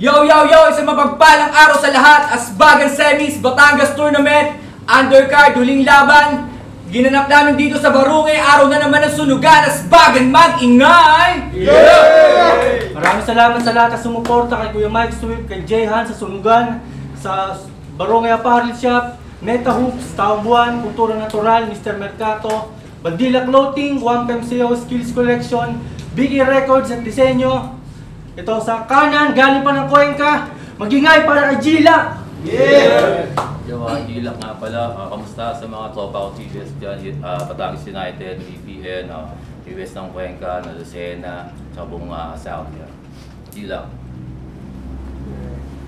Yo, yo, yo! Isang mapagpalang araw sa lahat. Asbagan Semis, Batangas Tournament, Undercard, huling laban. Ginanap namin dito sa Barangay, araw na naman ng sunugan. Asbagan mag-ingay! Yeah! Maraming salamat sa lahat na sumuporta kay Kuya Mike Swift, kay Jayhan sa sunugan, sa Barangay Apparel Shop, Neta Hoops, Taong Buwan, Kultura Natural, Mr. Mercato, Bandila Clothing, 1PM SEO, Skills Collection, Biggie Records at Disenyo. Ito sa kanan, galing pa ng Cuenca, mag-ingay para kay Gila! Yeah! Yo, Gila nga pala. Kamusta sa mga tropa ko TVS dyan? Batangas United, BPN, TVS ng Cuenca, Lucena, tsaka buong South yan. Gila.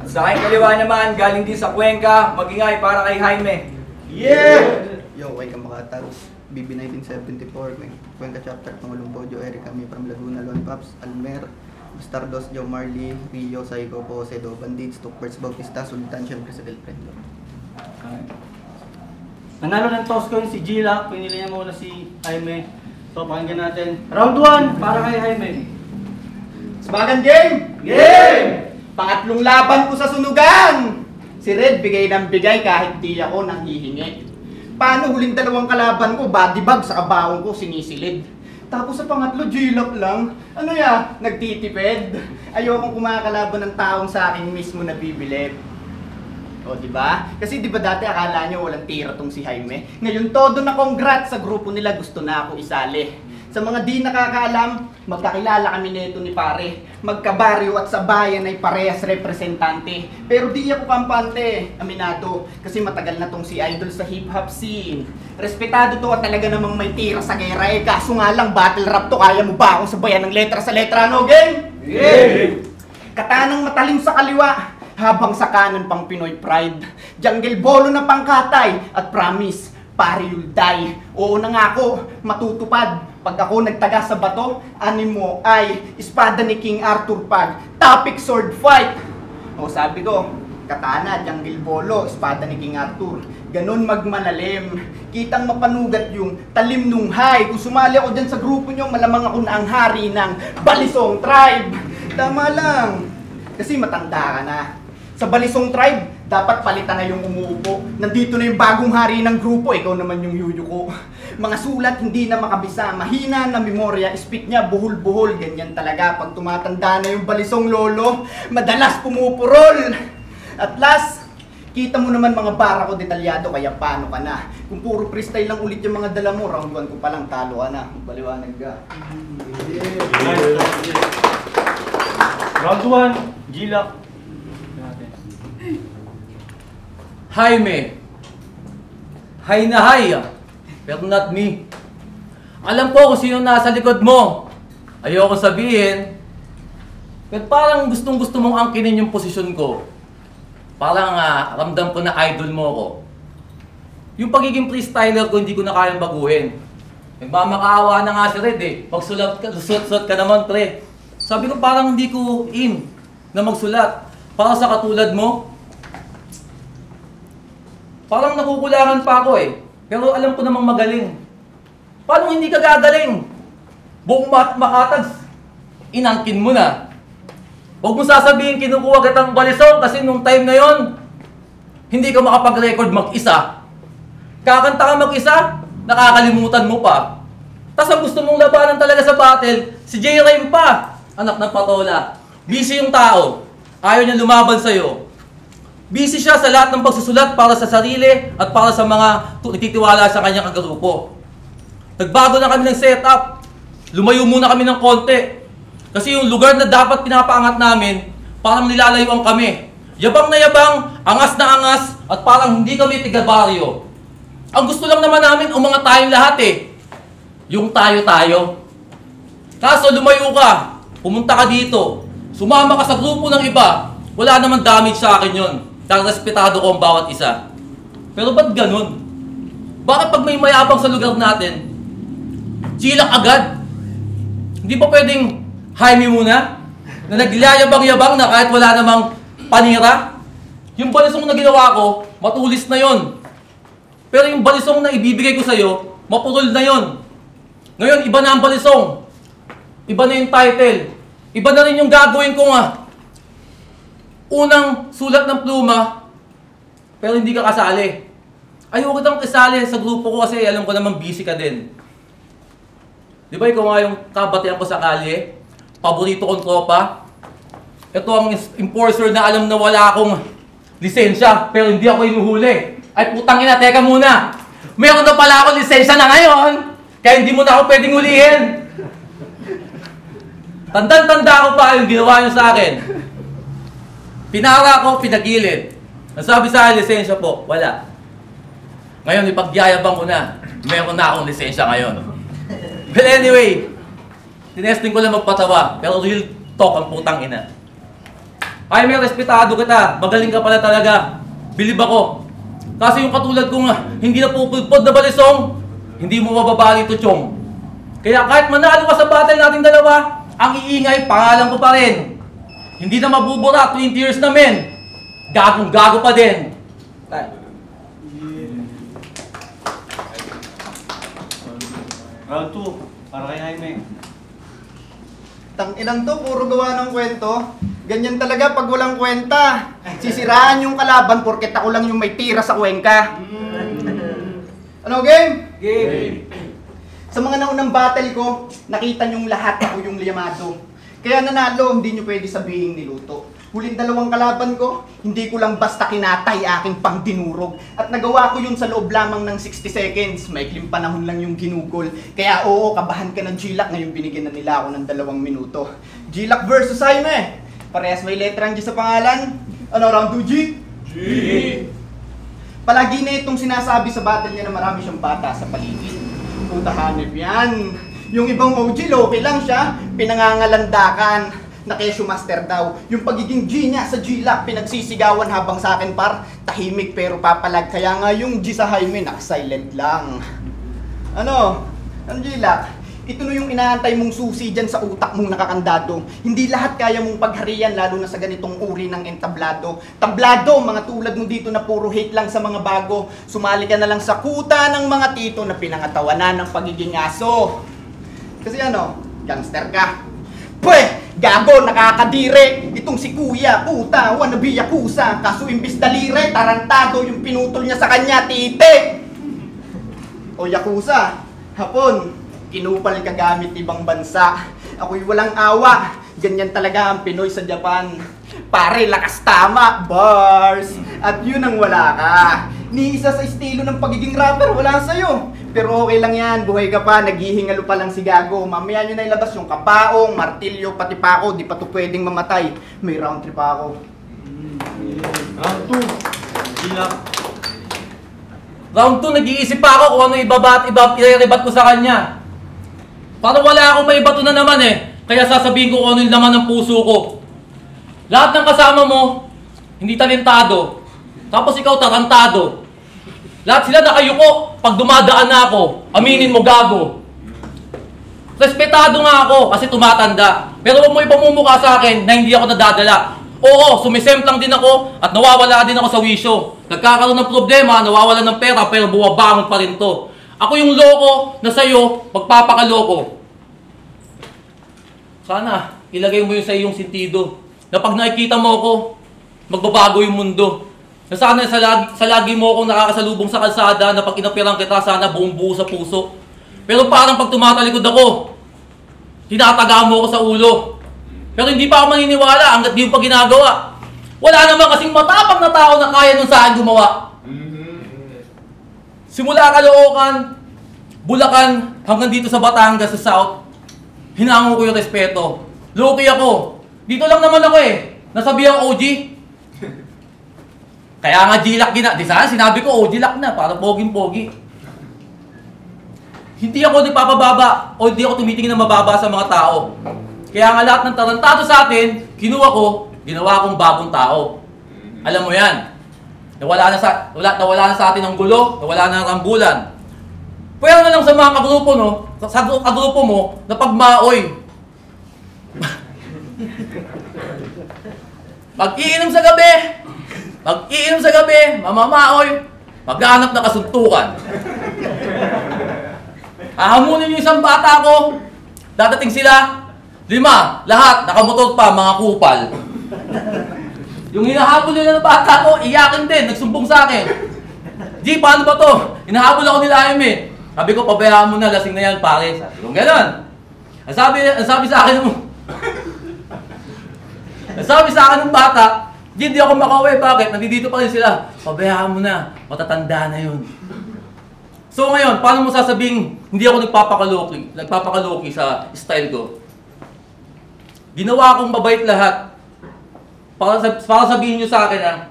At sa aking kaliwa naman, galing din sa Cuenca, mag-ingay para kay Jaime. Yeah! Yo, Cuenca Makatag, BB 1974, Cuenca Chapter, Pangulong Pojo, Eric Kami from Laguna, Lon Paps, Almer, Stardust, Joe Marley, Rio, Psycho, Posedo, Bandits, Tukperts, Bautista, Sultan, syempre sa girlfriend. Nanalo ng toss coin si Gila, pinili niya muna si Jaime. So, pakinggan natin. Round 1 para kay Jaime. Asbagan game! Game! Pangatlong laban ko sa sunugan! Si Red bigay ng bigay kahit di ako nanghihingi. Paano huling dalawang kalaban ko, body bag sa kabaong ko sinisilid. Tapos sa pangatlo, G-lock lang. Ano ya? Nagtitipid. Ayokong kumakalaban ng taong sa akin mismo na bibili. O, diba? Kasi diba dati akala nyo walang tira tong si Jaime? Ngayon todo na congrats sa grupo nila, gusto na ako isali. Sa mga di nakakaalam, magkakilala kami nito ni pare. Magkabaryo at sa bayan ay parehas representante. Pero di ako kampante, aminado. Kasi matagal na tong si idol sa hip-hop scene. Respetado to at talaga namang may tira sa gera. Kaso nga lang, battle rap to. Kaya mo ba akong sabayan ng letra sa letra, no, game? Yeah! Katanang matalim sa kaliwa, habang sa kanan pang Pinoy pride. Jungle bolo na pangkatay at promise, pare you'll die. Oo na nga ako, matutupad. Pag ako nagtaga sa bato, animo ay espada ni King Arthur pag topic sword fight. O sabi ko, katana, jungle bolo, espada ni King Arthur. Ganon magmalalim. Kitang mapanugat yung talim nung high. Kung sumali ako dyan sa grupo nyo, malamang ako na ang hari ng Balisong Tribe. Tama lang. Kasi matanda ka na. Sa Balisong Tribe, dapat palitan na yung umuupo. Nandito na yung bagong hari ng grupo, ikaw naman yung yuyo ko. Mga sulat hindi na makabisa, mahina na memorya, speak niya buhol-buhol. Ganyan talaga pag tumatanda na yung Balisong lolo, madalas pumupurol. At last, kita mo naman mga bara ko detalyado, kaya paano ka na? Kung puro freestyle lang ulit yung mga dala mo, round 1 ko palang talo ka na. Baliwanag ka. Round 1, Gila. Jaime. Hay na hay. Pero not me. Alam ko kung sino nasa likod mo. Ayoko sabihin. Pero parang gustong-gusto mong angkinin yung posisyon ko. Parang ramdam ko na idol mo ko. Yung pagiging freestyler ko, hindi ko na kayang baguhin. Nagmamakaawa na nga si Red eh. Pagsulat ka naman, pre. Sabi ko parang hindi ko in na magsulat. Para sa katulad mo, parang nakukulangan pa ako eh. Pero alam ko namang magaling. Paano hindi ka gagaling? Buong makatags, inangkin mo na. Huwag mo sasabihin kinukuha kitang Balisong kasi nung time na yon, hindi ka makapag-record mag-isa. Kakanta ka mag-isa, nakakalimutan mo pa. Tapos ang gusto mong labanan talaga sa battle, si J-Rhyme pa, anak ng patola. Busy yung tao, ayaw niya lumaban sa'yo. Busy siya sa lahat ng pagsusulat para sa sarili at para sa mga nagtitiwala sa kanyang kagrupo. Nagbago na kami ng setup. Lumayo muna kami ng konti. Kasi yung lugar na dapat pinapaangat namin, parang nilalayuan kami. Yabang na yabang, angas na angas, at parang hindi kami tiga-baryo. Ang gusto lang naman namin, umangat tayong lahat eh. Yung tayo-tayo. Kaso lumayo ka, pumunta ka dito, sumama ka sa grupo ng iba, wala naman damage sa akin yon. Dahil respetado ko ang bawat isa. Pero ba't ganun? Bakit pag may mayabang sa lugar natin, chilak agad? Hindi pa pwedeng Jaime muna? Na nagyayabang-yabang na kahit wala namang panira? Yung Balisong na ginawa ko, matulis na yon. Pero yung Balisong na ibibigay ko sa'yo, mapurol na yon. Ngayon, iba na ang Balisong. Iba na yung title. Iba na rin yung gagawin ko nga. unang sulat ng pluma, pero hindi ka kasali. Ayoko kitang kasali sa grupo ko kasi alam ko naman busy ka din. Di ba ikaw nga yung kabatihan ko sa kalye? Paborito kong tropa? Ito ang enforcer na alam na wala akong lisensya, pero hindi ako inuhuli. Ay putang ina, teka muna! Meron na pala akong lisensya na ngayon! Kaya hindi mo na ako pwedeng hulihin! Tandang-tanda ko pa yung ginawa niyo sa akin. Pinara ko, pinagilid. Nasabi sa akin, lisensya po, wala. Ngayon, ipagyayabang ko na. Meron na akong lisensya ngayon. Well, anyway, tinesting ko lang magpatawa, pero real talk ang putang ina. Ay, may respetado kita. Magaling ka pala talaga. Bilib ako. Kasi yung katulad kong hindi na pupulpod na balisong, hindi mo mababali ito, chong. Kaya kahit manalo ka sa battle nating dalawa, ang iingay, pangalan ko pa rin. Hindi na mabubura, 20 years na men. Gagong-gago pa din. Round 2, para kay Jaime. Tang-inang to, puro gawa ng kwento. Ganyan talaga pag walang kwenta. Sisiraan yung kalaban porket ako lang yung may tira sa Cuenca. Ano, game? Game! Sa mga naunang battle ko, nakita niyong lahat ako yung liyamado. Kaya nanalo, hindi niyo pwede sabihin niluto. Huling dalawang kalaban ko, hindi ko lang basta kinatay aking pangdinurog. At nagawa ko yun sa loob lamang ng 60 seconds. Maikling panahon lang yung ginugol. Kaya oo, kabahan ka ng G-Lock, ngayon binigyan na nila ako ng 2 minuto. G-Lock versus Jaime. Parehas may letrang G sa pangalan. Ano, round 2 G? G! Palagi na itong sinasabi sa battle niya na marami siyang bata sa paligid. Puta hanip yan. Yung ibang OG, okay lang siya. Pinangangalandakan na Kesyo Master daw. Yung pagiging G niya sa G-Lock, pinagsisigawan habang sa akin par, tahimik pero papalag. Kaya nga yung G sa Jaime, naka-silent lang. Ano? Ano G-Lock? Ito na yung inaantay mong susi dyan sa utak mong nakakandado. Hindi lahat kaya mong pagharian, lalo na sa ganitong uri ng entablado. Tablado, mga tulad mo dito na puro hate lang sa mga bago. Sumali ka na lang sa kuta ng mga tito na pinangatawanan ng pagiging aso. Kasi ano, gangster ka. Pweh! Gago, nakakadire! Itong si Kuya, puta, wannabe yakuza. Kaso imbis dalire, tarantado yung pinutol niya sa kanya, tite! O yakuza, hapon. Kinupal ka gamit ibang bansa. Ako'y walang awa. Ganyan talaga ang Pinoy sa Japan. Pare, lakas tama. Bars. At yun ang wala ka. Ni isa sa estilo ng pagiging rapper, wala sa'yo. Pero okay lang yan. Buhay ka pa. Naghihingalo pa lang si Gago. Mamaya nyo na ilabas yung kapaong, martilyo, pati pa ako. Di pa to pwedeng mamatay. May round trip ako. Round 2, G-Lock. Round 2, nag-iisip pa ako kung ano i-rebat ko sa kanya. Parang wala akong may bato na naman eh. Kaya sasabihin ko kung ano yung laman ng puso ko. Lahat ng kasama mo, hindi talentado. Tapos ikaw tarantado. Lahat sila nakayuko pag dumadaan na ako. Aminin mo, gago. Respetado nga ako kasi tumatanda. Pero huwag mo ipamumukha sa akin na hindi ako nadadala. Oo, sumisemplang din ako at nawawala din ako sa wisyo. Nagkakaroon ng problema, nawawala ng pera pero buwabangon pa rin to. Ako yung loko na sa'yo, magpapakaloko. Sana, ilagay mo yun sa iyong sentido. Na pag nakikita mo ako, magbabago yung mundo. Na sana sa lagi mo akong nakakasalubong sa kalsada na pag inapirang kita, sana buong buo sa puso. Pero parang pag tumatalikod ako, tinataga mo ako sa ulo. Pero hindi pa ako maniniwala hanggat di mo pa ginagawa. Wala naman kasing matapang na tao na kaya nun sa akin gumawa. Simula Caloocan, Bulacan, hanggang dito sa Batangas, sa South, hinango ko yung respeto. Low-key ako. Dito lang naman ako eh. Nasabihan OG. Kaya nga G-Lock di sana sinabi ko OG-Lock na, para poging-pogi. Hindi ako nagpapababa o hindi ako tumitingin na mababa sa mga tao. Kaya nga lahat ng tarantado sa atin, kinuha ko, ginawa kong bagong tao. Alam mo yan. Nawala na sa atin ang gulo, nawala na ang rambulan. Pwera na lang sa mga kagrupo, no? Sa kagrupo mo, na pagmaoy. Pag-iinom sa gabi, mamamaoy, maghanap na kasuntukan. Hahamunin yung isang bata ko, dadating sila, 5, lahat, nakamotor pa, mga kupal. Yung hinahabol nila ng bata ko, iyakin din, nagsumbong sa akin. G, paano ba to? Hinahabol ako nila eh. Sabi ko, pabayaan mo na, lasing na yan, pare. Sabi ko, gano'n. Ang sabi sa akin ng bata, G, hindi ako makauwi. Bakit? Nandito pa rin sila. Pabayaan mo na, matatanda na yun. So ngayon, paano mo sasabing hindi ako nagpapakaloki sa style ko? Ginawa kong mabait lahat. Para sabihin nyo sa akin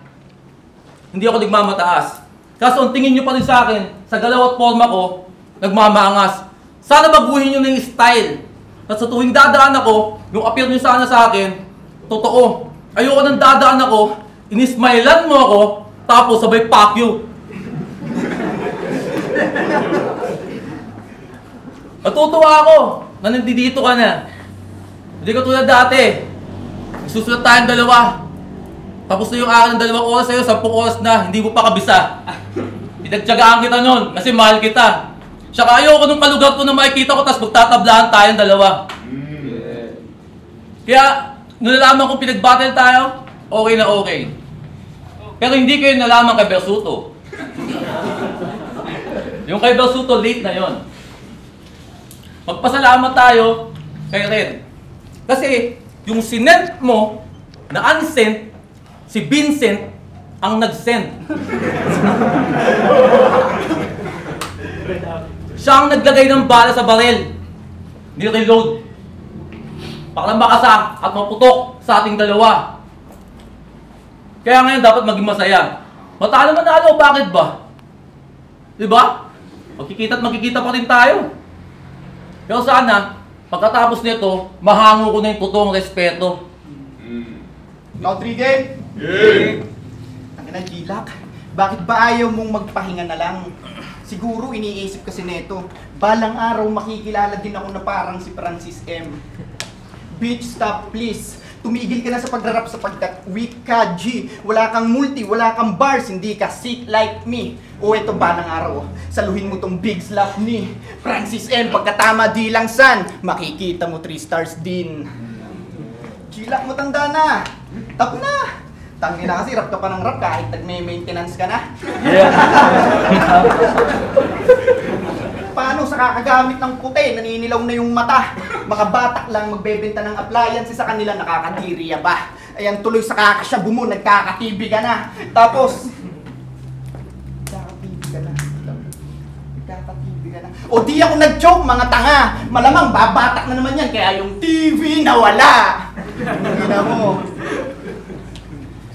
hindi ako nagmamataas. Kaso ang tingin nyo pa rin sa akin, sa galaw at forma ko, nagmamangas. Sana baguhin nyo na yung style. At sa tuwing dadaan ako, yung appeal nyo sana sa akin, totoo. Ayoko nang dadaan ako, inismailan mo ako, tapos sabay fuck you. Natutuwa ako na nandito ka na. Hindi ka tulad dati. Susulat tayong dalawa. Tapos na yung akin ng 2 oras sa'yo, 10 oras na, hindi mo pa kabisa. Pinagtyagaan kita nun, kasi mahal kita. Tsaka ayoko nung kalugar ko na makikita ko, tapos magtatablahan tayong dalawa. Kaya, nung nalaman kong pinag-battle tayo, okay na okay. Pero hindi kayo nalaman kay Bersuto. Yung kay Bersuto, late na yon. Magpasalamat tayo kay Red. Kasi, yung sinent mo na unsent, si Vincent ang nag-send. Siya ang naglagay ng bala sa baril. Ni-reload. Para makasak at maputok sa ating dalawa. Kaya ngayon dapat maging masaya. Matalo manalo, bakit ba? Diba? Magkikita pa rin tayo. Pero sana, pagkatapos nito, mahango ko na yung totoong respeto. Count 3 game? Yeah! Ang ina, Gilak, bakit ba ayaw mong magpahinga na lang? Siguro iniisip kasi neto, balang araw makikilala din ako na parang si Francis M. Bitch, stop please. Tumigil ka na sa pagrarap sapagkat weak ka, G. Wala kang multi, wala kang bars, hindi ka sick like me. O eto balang araw, saluhin mo tong big slap ni Francis M. Pagkatama di lang san, makikita mo 3 stars din. Gilak, matanda na. Tap na. Tangin na kasi, rap ka pa ng rap kahit nag-maintenance ka na. Yeah. Paano sa kakagamit ng puti, naninilaw na yung mata. Mga batak lang magbebenta ng appliances sa kanila, nakakadiriya ba? Ayan, tuloy sa kakasyabu mo, nagkakatibi ka na. Tapos, nagkakatibi ka na. O di ako nag-joke, mga tanga. Malamang babatak na naman yan, kaya yung TV nawala. Hindi na mo.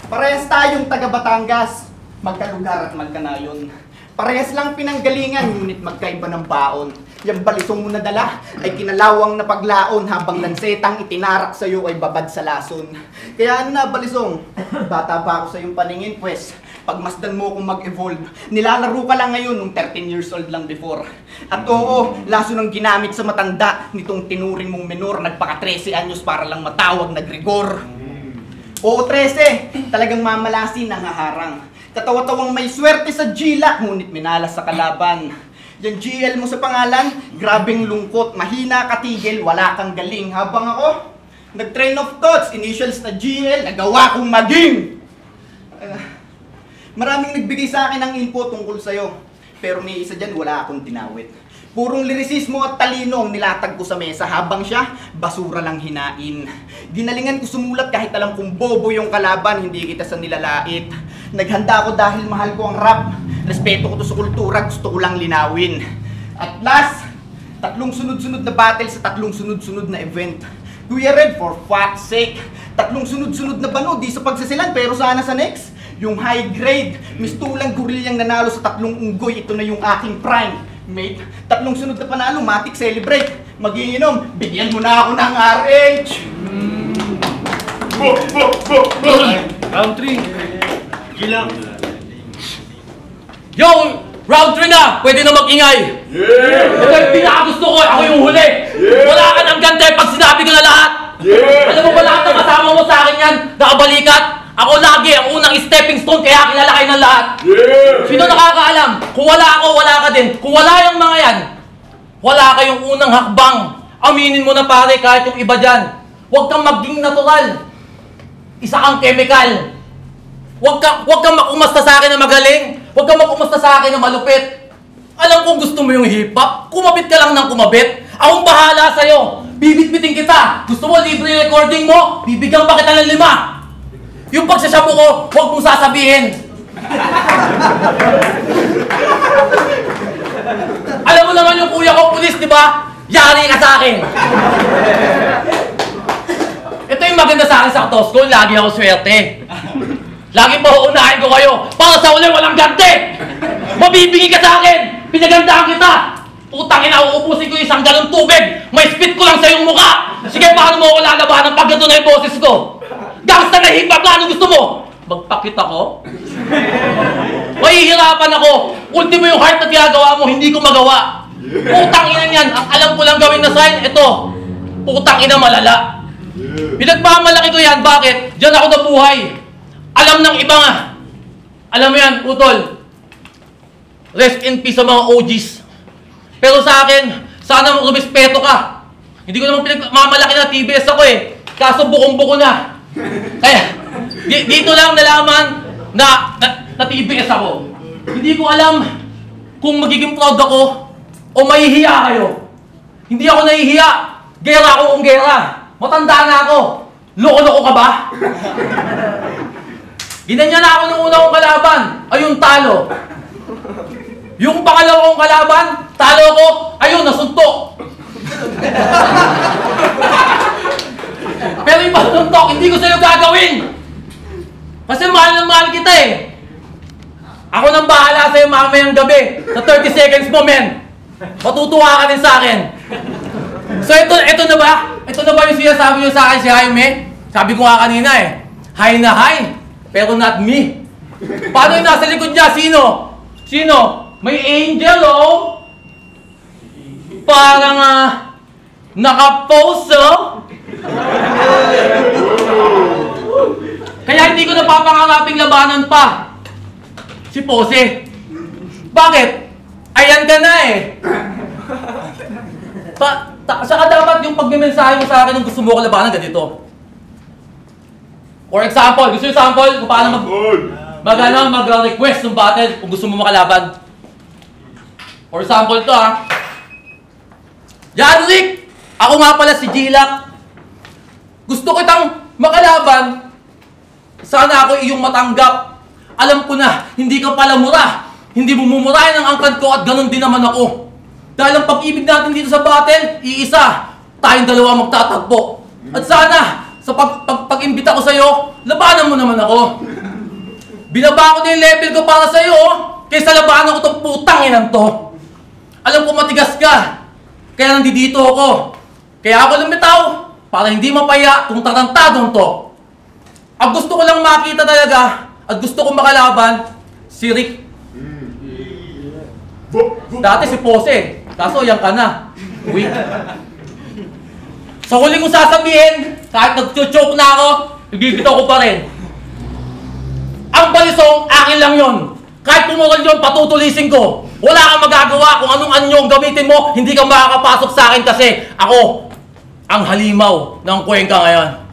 Parehas tayong taga Batangas, magkalugar at magkanayon. Parehas lang pinanggalingan, ngunit magkaiba ng baon. Yung balisong mo na dala ay kinalawang na paglaon, habang lansetang itinarak sa'yo ay babad sa lason. Kaya ano na, balisong? Bata ba ako sa iyong paningin, pues? Pagmasdan mo kung mag-evolve, nilalaro ka lang ngayon nung 13 years old lang before. At oo, laso ng ginamit sa matanda nitong tinuring mong menor, nagpaka 13 anyos para lang matawag na Gregor. Oo, 13, talagang mamalasin ang haharang. Katawa-tawang may swerte sa Gilak, ngunit minalas sa kalaban. Yung GL mo sa pangalan, grabing lungkot, mahina katigil, wala kang galing. Habang ako, nag-train of thoughts, initials na GL, nagawa kong maging. Maraming nagbigay sa akin ng info tungkol sa'yo, pero may isa dyan, wala akong tinawit. Purong lirisismo at talino ang nilatag ko sa mesa, habang siya, basura lang hinain. Ginalingan ko sumulat kahit alam kong bobo yung kalaban, hindi kita sa nilalait. Naghanda ako dahil mahal ko ang rap. Respeto ko to sa kultura, gusto ko lang linawin. At last, 3 sunod-sunod na battle sa 3 sunod-sunod na event. Kuya Red, for fuck's sake, 3 sunod-sunod na bano, di sa pagsasilan, pero sana sa next. Yung high grade, mistulang gorilyang nanalo sa 3 unggoy, ito na yung aking prime. Mate, 3 sunod na panalo, matik celebrate. Magiinom, bigyan mo na ako ng RH. Round 3. Gilang. Yo! Round 3 na! Pwede na mag-ingay! Yeah! Ito yung pinakagusto ko, ako yung huli! Yeah! Wala ka ng gante pag sinabi ko na lahat! Yeah! Alam mo ba lahat ng kasama mo sa akin yan? Nakabalikat! Ako lagi ang unang stepping stone, kaya kilala kayo ng lahat! Yeah! Sino nakakaalam? Kung wala ako, wala ka din. Kung wala yung mga yan, wala kayong unang hakbang. Aminin mo na pare, kahit yung iba dyan. Huwag kang maging natural. Isa kang chemical. Huwag kang makumasta sa akin na magaling. Huwag kang makumasta sa akin na malupit. Alam kong gusto mo yung hip-hop, kumabit ka lang ng kumabit. Akong bahala sa'yo. Bibit-bitin kita. Gusto mo libre yung recording mo? Bibigyan pa kita ng 5. Yung pagsasabo ko, huwag mong sasabihin. Alam mo naman yung kuya ko, pulis, di ba? Yari ka sa akin. Ito yung maganda sa akin sa Katosco, lagi ako swerte. Lagi pa uunahin ko kayo, para sa uli walang ganti! Mabibingi ka sa akin! Pinagandaan kita! Putang ina, uupusin ko yung 1 galong tubig! May spit ko lang sa iyong mukha! Sige, paano mo ako lalabanan pag ganito na yung boses ko? Gangsta na hip-hop na, ano gusto mo? Magpakit ako? Mahihirapan ako! Ultimo yung heart na ginagawa mo, hindi ko magawa! Putang ina niyan, ang alam ko lang gawin na sign, ito! Putang ina malala! Pinagmamalaki ko yan, bakit? Diyan ako nabuhay! Alam ng iba nga! Alam mo yan, Utol! Rest in peace sa mga OGs! Pero sa akin, sana rumispeto ka! Hindi ko naman pinagmamalaki na TBS ako eh! Kaso bukong-buko na! Kaya, dito lang nalaman na TBS ako. Hindi ko alam kung magiging proud ako o mahihiya kayo. Hindi ako nahihiya. Gera ako kung gera. Matanda na ako. Loko-loko ka ba? Ginanya na ako ng una kong kalaban. Ayun, talo. Yung pangalawa kong kalaban, talo ko. Ayun, nasuntok. Pero yung pasuntok, hindi ko sa'yo gagawin. Kasi mahal na mahal kita eh. Ako nang bahala sa'yo mamayang gabi. Sa 30 seconds mo, men. Matutuwa ka din sa akin. So ito na ba? Ito na ba yung sinasabi nyo sa akin si Jaime? Sabi ko nga kanina eh. Hi na hi, pero not me. Paano yung nasa likod niya? Sino? Sino? May angel oh. Parang naka-pose oh. Kaya hindi ko napapangaraping labanan pa. Si Pose. Bakit? Ayan ka na eh. Saka dapat yung pagmimensahe mo sa akin ng gusto mo ko labanan ganito. For example, gusto yung sample kung paano mag-request ng battle kung gusto mo makalaban. For example to Yan Rick! Ako nga pala si Jilak. Gusto kitang makalaban. Sana ako iyong matanggap. Alam ko na, hindi ka pala mura. Hindi mo mumurahin ang angkan ko at ganun din naman ako. Dahil ang pag-ibig natin dito sa battle, iisa. Tayong dalawa magtatagpo. At sana, sa pag-imbita ko sa'yo, labanan mo naman ako. Binaba ko din yung level ko para sa'yo, kaysa labanan ko itong putang inang to. Alam ko matigas ka, kaya nandito ako. Kaya ako lumitaw, para hindi mapaya kung tarantadong to. Ang gusto ko lang makita talaga, at gusto ko makalaban, si Rick. Dati si Pose, kaso yan ka na. Weak. Sa huli kong sasabihin, kahit nag-choke na ako, ibibitaw ko pa rin. Ang balisong, akin lang yon. Kahit pumukol yun, patutulisin ko. Wala kang magagawa kung anong anyong gamitin mo, hindi ka makakapasok sa akin kasi ako ang halimaw ng Cuenca ngayon.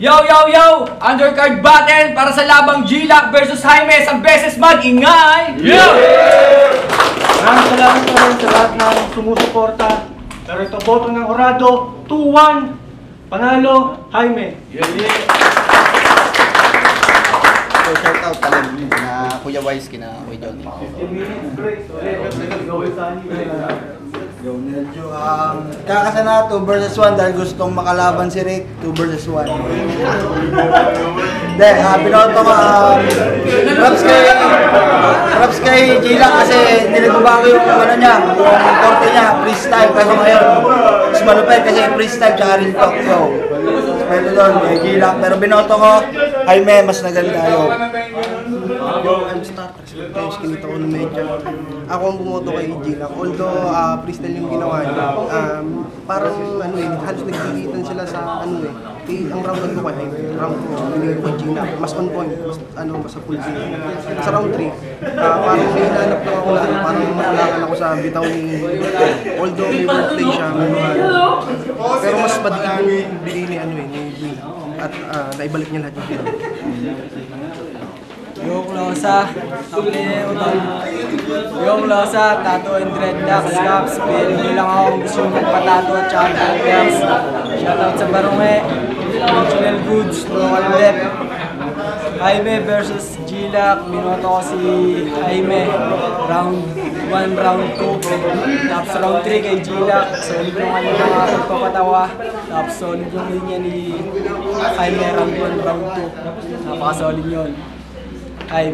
Yo, yo, yo! Undercard battle para sa labang G-Lock versus Jaime. Isang beses mag-ingay! Yeah! Maraming salamat pa rin sa lahat ng sumusuporta. Pero ito, boto ng Orado, 2-1. Panalo, Jaime. So, shout out talaga na Kuya Wise, kina Kuya Johnny. 15 minutes break. Yo, medyo kakasa na 2 versus 1 dahil gustong makalaban si Rick 2 versus 1. Hindi, pinoto ko props kay Gila kasi nilibago yung ano niya, yung korte niya, freestyle kasi ngayon. Mas malupit kasi freestyle tsaka real talk. So, pwede doon, kay Gila. Pero binoto ko, Jaime, mas naganda yun. Yung M-Star, kasi times kinita ko ng medyo. Ako ang bumoto kay Gila. Although, freestyle yung ginawa niya. Parang ano halos nagkilitan sila sa ano ang round ko kay round ko, binigay ko kay Gina. Mas on point, mas sa full game. Sa round 3, parang may hinanap lang ako na parang makulangan ako sa bitaw ni although may birthday siya, pero mas madiin yung binili ni Gina. at naibalik niya lahat yung pino. Yung Losa, yung Losa, tattoo and dreadlocks, caps, hindi lang ako gusto yung magpatato at saka dreadlocks. Shoutout sa Barome, Original Goods, Local Lep, Jaime versus G-Lock, binoto ko si Jaime, round 1, round 2, tapos round 3 kay G-Lock, solid yung ano mga pagpapatawa, tapos solid yung linya ni Jaime, round 1, round 2, napaka-solid yun. Jaime.